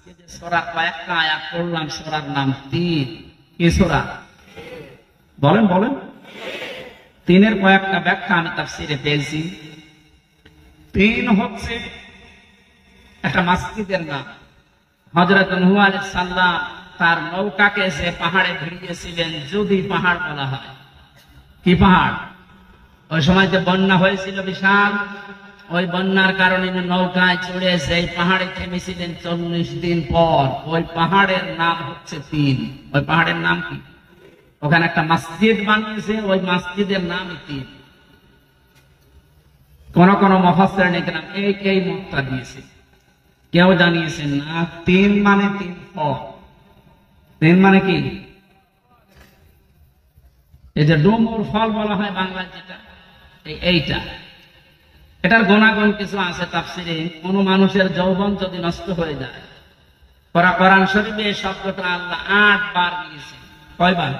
আজকে যে সূরা কয়েকটা আয়াত পড়লাম, সূরার নাম তিন। কি সূরা? বলেন বলেন। তিনের কয়েকটা ব্যাখ্যা আমি তাফসীরে পেয়েছি। তিন হচ্ছে একটা মসজিদের নাম। হযরত নূহ আলাইহিস সালাম তার নৌকাকে যে পাহাড়ে ভিড়িয়েছিলেন, যদি পাহাড় বলা হয়। কি পাহাড়? ওই সময় যে বন্যা হয়েছিল বিশাল, ওই বন্যার কারণে নৌকায় চড়ে সেই পাহাড়ে থেমেছিলেন 40 দিন পর। ওই পাহাড়ের নাম হচ্ছে তিন। ওই পাহাড়ের নাম কি? ওখানে একটা মসজিদ বানিয়েছে, ওই মসজিদের নাম তিন। কোন কোন মুফাসসির নেকরাম এই মতটা দিয়েছে, কেউ জানিয়েছেন না তিন মানে তিন ফল। তিন মানে কি? এই যে ডুমুর ফল বলা হয় বাংলায় যেটা, এইটা। এটার গুণাগুণ কিছু আছে তাফসীরে। কোন মানুষের যৌবন যদি নষ্ট হয়ে যায়, কোরআন শরীফে এই শব্দটা আল্লাহ 8 বার নিয়েছে। কয়বার?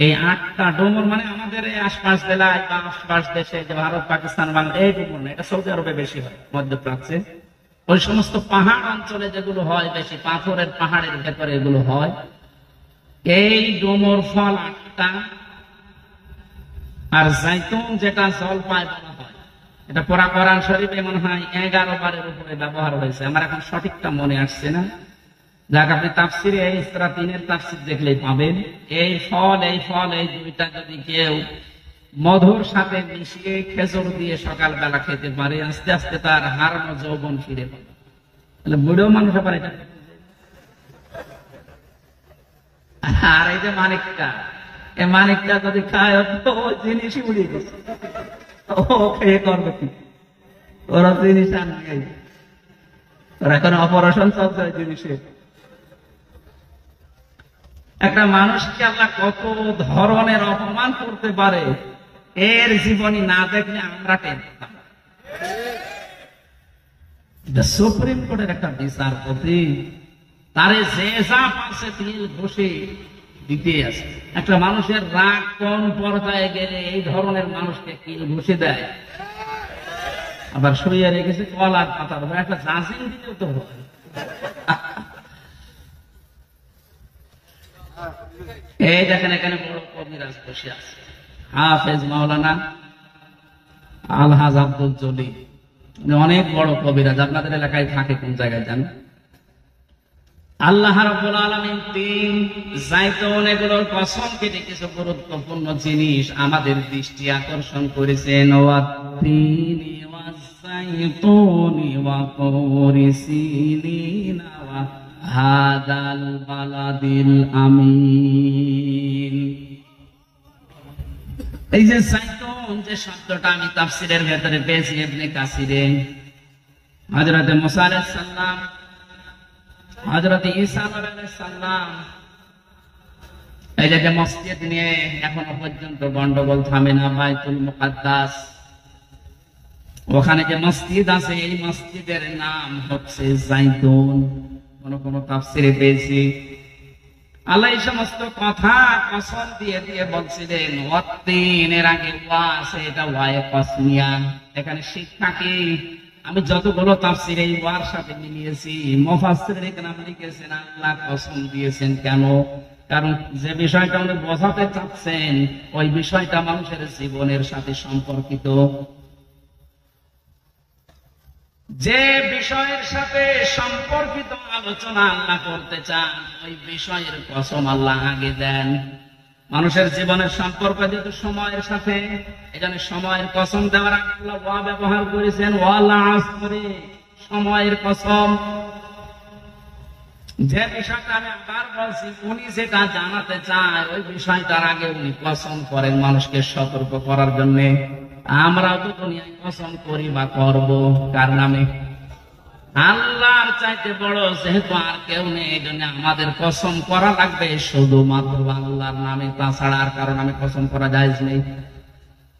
এই 8টা ডুমুর মানে আমাদের এই আশপাশ জেলায় বা আশপাশ দেশে, যে ভারত, পাকিস্তান, বাংলা, এই ডুমুর না, এটা সৌদি আরবে বেশি হয়, মধ্যপ্রাচ্যে। ওই সমস্ত পাহাড় অঞ্চলে যেগুলো হয় বেশি, পাথরের পাহাড়ের ভেতরে এগুলো হয়। এই ডুমুর ফল 8টা। আর জাইতুন যেটা জলপাই বলা হয়, এটা পুরা কোরআন শরীফে মনে হয় 11 বারের উপরে ব্যবহার হয়েছে। আমার এখন সঠিকটা মনে আসছে না। যাক, আপনি তাফসীরে এই সূরা 3-এর তাফসীর দেখলেই পাবেন। এই ফল এই দুইটা যদি কেউ মধুর সাথে মিশিয়ে খেজুর দিয়ে সকালবেলা খেতে পারে, আস্তে আস্তে তার হারানো যৌবন ফিরে পাবে। তাহলে বুড়ো মানুষ আবার এটা। আর এই যে মানিকটা, এই মানিকটা যদি খায়, ওই জিনিসই উড়িয়ে গেছে। ও খেয়ে করবে কি? ওরা জিনিস আর নেই, ওরা এখন অপারেশন চলছে ওই জিনিসের। একটা মানুষকে আল্লাহ কত ধরনের অপমান করতে পারে, এর জীবনী না দেখলে আমরা টের পেতাম। সুপ্রিম কোর্টের একটা বিচারপতি, তারে যে যা পাশে দিল ঘষে দিতে আছে। একটা মানুষের রাগ কোন পর্যায়ে গেলে এই ধরনের মানুষকে কিল ঘষে দেয়। আবার শুয়ে রেখেছে কলার পাতার উপর, একটা জাজিম দিতেও তো হয়। এই দেখেন এখানে বড় কবিরাজ বসে আছে, হাফেজ মাওলানা আলহাজ আব্দুল জলি। অনেক বড় কবিরাজ। আপনাদের এলাকায় থাকে কোন জায়গায় জানেন? আল্লাহ রাব্বুল আলামিন তিন, জাইতুন, এগুলোর কসম কেটে কিছু গুরুত্বপূর্ণ জিনিস আমাদের দৃষ্টি আকর্ষণ করেছেন। ওয়াত-তিনি ওয়াজ-জাইতুনি ওয়া তুরি সিনিন ওয়া হাদাল বালাদিল আমিন। এই যে জাইতুন, যে শব্দটা আমি তাফসীরের ভেতরে পেয়েছি ইবনে কাসিরে, হযরত মুসা আলাইহিস সালাম, হযরত ঈসা আলাইহিস সালাম, এই যে মসজিদ নিয়ে এখনো পর্যন্ত গন্ডগোল থামে না। বাইতুল মুকাদ্দাস, ওখানে যে মসজিদ আছে, এই মসজিদের নাম হচ্ছে জাইতুন। কোন কোন তাফসীরে পেয়েছি আল্লাহ এই সমস্ত কথা কসম দিয়ে দিয়ে বলছিলেন। ওয়াত-তিন, এর আগে ওয়া আছে, এটা ওয়ায়ে কসমিয়া। এখানে শিক্ষা কি? আমি যতগুলো তাফসীর এই ওয়ার সাথে মিলিয়েছি, মুফাসসিররা নাম লিখেছেন আল্লাহ কসম দিয়েছেন। কেন? কারণ যে বিষয়টা উনি বোঝাতে চাচ্ছেন, ওই বিষয়টা মানুষের জীবনের সাথে সম্পর্কিত। যে বিষয়ের সাথে সম্পর্কিত আলোচনা আল্লাহ করতে চান, ওই বিষয়ের কসম আল্লাহ আগে দেন। মানুষের জীবনের সম্পর্ক যেহেতু সময়ের সাথে, এজন্য সময়ের কসম দেওয়ার আগে আল্লাহ ওয়া ব্যবহার করেছেন। ওয়াল আসরি, সময়ের কসম। যে বিষয়টা আমি আবার বলছি, উনি যেটা জানাতে চায়, ওই বিষয়টার আগে উনি কসম করেন মানুষকে সতর্ক করার জন্য। আমরাও তো দুনিয়ায় কসম করি বা করব, কার নামে? আল্লাহর চাইতে বড় যেহেতু আর কেউ নেই, এই জন্য আমাদের কসম করা লাগবে শুধুমাত্র আল্লাহর নামে, তাছাড়া আর কারো নামে কসম করা জায়েজ নেই।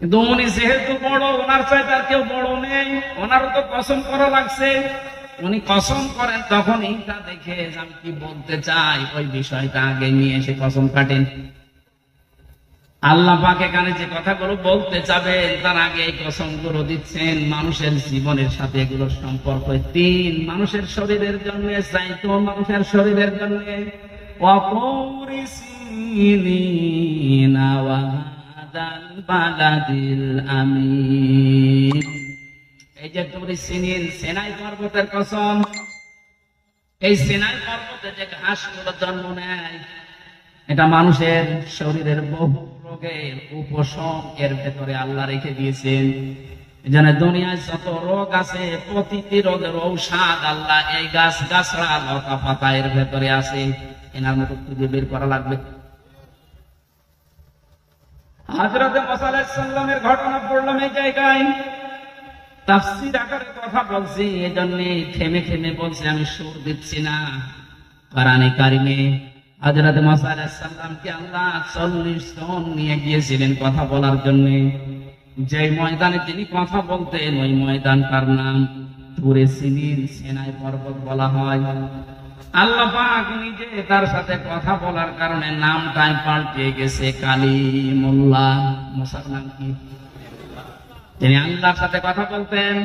কিন্তু উনি যেহেতু বড়, ওনার চাইতে আর কেউ বড় নেই, ওনারও তো কসম করা লাগছে। উনি কসম করেন তখন এইটা দেখে যে আমি কি বলতে চাই, ওই বিষয়টা আগে নিয়ে এসে কসম কাটেন। আল্লাহ পাক এখানে যে কথাগুলো বলতে যাবেন তার আগে এই কসমগুলো দিচ্ছেন মানুষের জীবনের সাথে এগুলোর সম্পর্ক। তিন, মানুষের শরীরের জন্য চাইতো, মানুষের শরীরের জন্য এই যে তুরি সিনিন সেনাই পর্বতের কসম, এই সিনাই পর্বতে যে ঘাসগুলো জন্ম নেয় এটা মানুষের শরীরের বহু রোগের উপশম এর ভেতরে আল্লাহ রেখে দিয়েছেন। যেন দুনিয়ায় যত রোগ আছে প্রতিটি রোগের ঔষধ আল্লাহ এই গাছ গাছড়া লতা পাতা এর ভেতরে আছে। এনার মতো খুঁজে বের করা লাগবে। হযরত মুসা আলাইহিস সালামের ঘটনা পড়লাম এই জায়গায়, তাফসীর আকারে কথা বলছি, এজন্য থেমে থেমে বলছি, আমি সুর দিচ্ছি না। কোরআনে কারিমে হযরত মুসা আলাইহিস সালামকে আল্লাহ 40 জন নিয়ে গিয়েছিলেন কথা বলার জন্য। যে ময়দানে তিনি কথা বলতেন ওই ময়দানটার নাম তুরে সিনিন, সিনাই পর্বত বলা হয়। আল্লাহ পাক নিজে তার সাথে কথা বলার কারণে নামটাই পাল্টে গেছে কালিমুল্লাহ। মুসার নাম কি? তিনি আল্লাহর সাথে কথা বলতেন।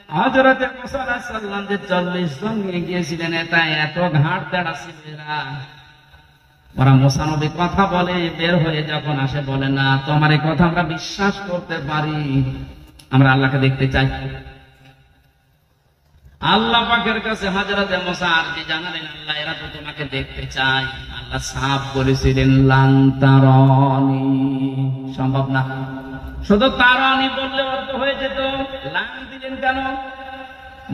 হযরত মুসা আলাইহিস সালাম যে 40 জন নিয়ে গিয়েছিলেন, এটা এত ঘাট তেড়া ছিল ওরা মুসা নবী কথা বলে বের হয়ে যখন আসে বলে না তোমার এই কথা আমরা বিশ্বাস করতে পারি, আমরা আল্লাহকে দেখতে চাই। আল্লাহ পাকের কাছে হযরত মুসা আরজি জানালেন, আল্লাহ এরা তো তোমাকে দেখতে চায়। আল্লাহ সাফ বলেছিলেন লান তারানি, সম্ভব না। শুধু তারানি বললে অর্থ হয়ে যেত, লান দিলেন কেন?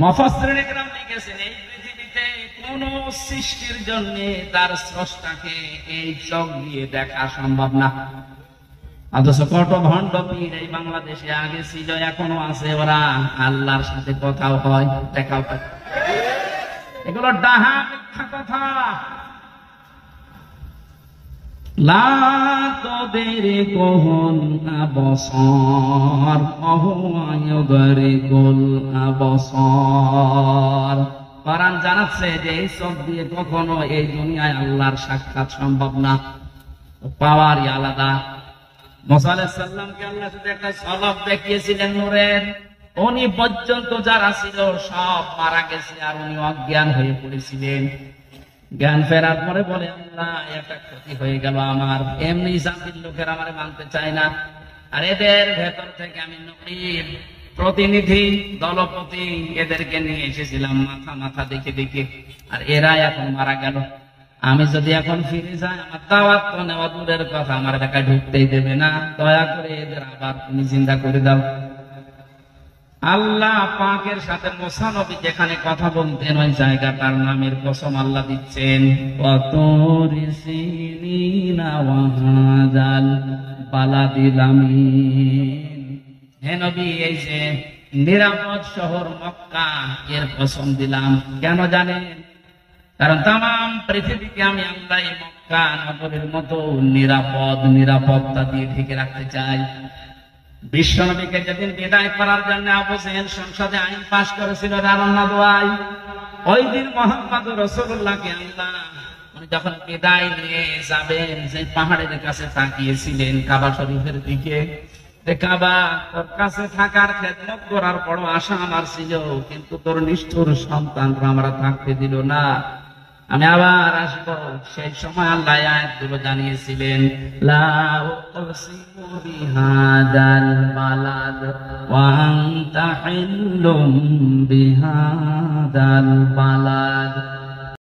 মুফাসসিরিন ইকরাম লিখেছেন এই পৃথিবীতে কোন সৃষ্টির জন্য তার স্রষ্টাকে এই চোখ দিয়ে দেখা সম্ভব না। অথচ কত ভণ্ড পীর এই বাংলাদেশে আগে ছিল, এখনো আছে, ওরা আল্লাহর সাথে কথাও হয়, দেখাও হয়। এগুলো ডাহা মিথ্যা কথা। লা তুদরিকুল আবসার ওয়া হুয়া ইউদরিকুল আবসার। কোরআন জানাচ্ছে যে এই চোখ দিয়ে কখনো এই দুনিয়ায় আল্লাহর সাক্ষাৎ সম্ভব না, পাওয়ারই আলাদা। মুসা আলাইহিস সালামকে আল্লাহ শুধু একটা ঝলক দেখিয়েছিলেন নূরের, উনি পর্যন্ত যারা ছিল সব মারা গেছে আর উনি অজ্ঞান হয়ে পড়েছিলেন। জ্ঞান ফেরার পরে বলে আল্লাহ একটা ক্ষতি হয়ে গেল আমার, এমনি জাতির লোকের আমারে মানতে চায় না, আর এদের ভেতর থেকে আমি নবীর প্রতিনিধি দলপতি এদেরকে নিয়ে এসেছিলাম মাথা মাথা দেখে দেখে, আর এরা এখন মারা গেল। আমি যদি এখন ফিরে যাই আমার দাওয়াত তো নেওয়া দূরের কথা, আমার এলাকায় ঢুকতেই দেবে না, দয়া করে এদের আবার তুমি জিন্দা করে দাও। আল্লাহ পাকের সাথে মুসা নবী যেখানে কথা বলতেন ওই জায়গাটার নামের কসম আল্লাহ দিচ্ছেন, ওয়াতুরি সিনিনা ওয়া হাযাল বালাদিল আমিন। হে নবী, এই যে নিরাপদ শহর মক্কা এর কসম দিলাম। কেন জানেন? কারণ তাম পৃথিবীকে আমি আল্লাহ মক্কা নগরের মতো নিরাপত্তা দিয়ে ঢেকে রাখতে চাই। বিশ্বনবীকে যেদিন বিদায় করার জন্য আবু জেহেল সংসদে আইন পাশ করেছিল রানা দোয়াই, ওই দিন মুহাম্মদ রাসূলুল্লাহকে আল্লাহ উনি যখন বিদায় নিয়ে যাবেন যে পাহাড়ের কাছে তাকিয়েছিলেন কাবা শরীফের দিকে, কাবা তোর কাছে থাকার খেদমত করার বড় আশা আমার ছিল, কিন্তু তোর নিষ্ঠুর সন্তানরা আমরা থাকতে দিল না, আমি আবার আসবো। সেই সময় আল্লাহ আয়াতগুলো জানিয়েছিলেন, লা উকসিমু বিহাদাল বালাদ ওয়া আনতা হিল্লুম বিহাদাল বালাদ।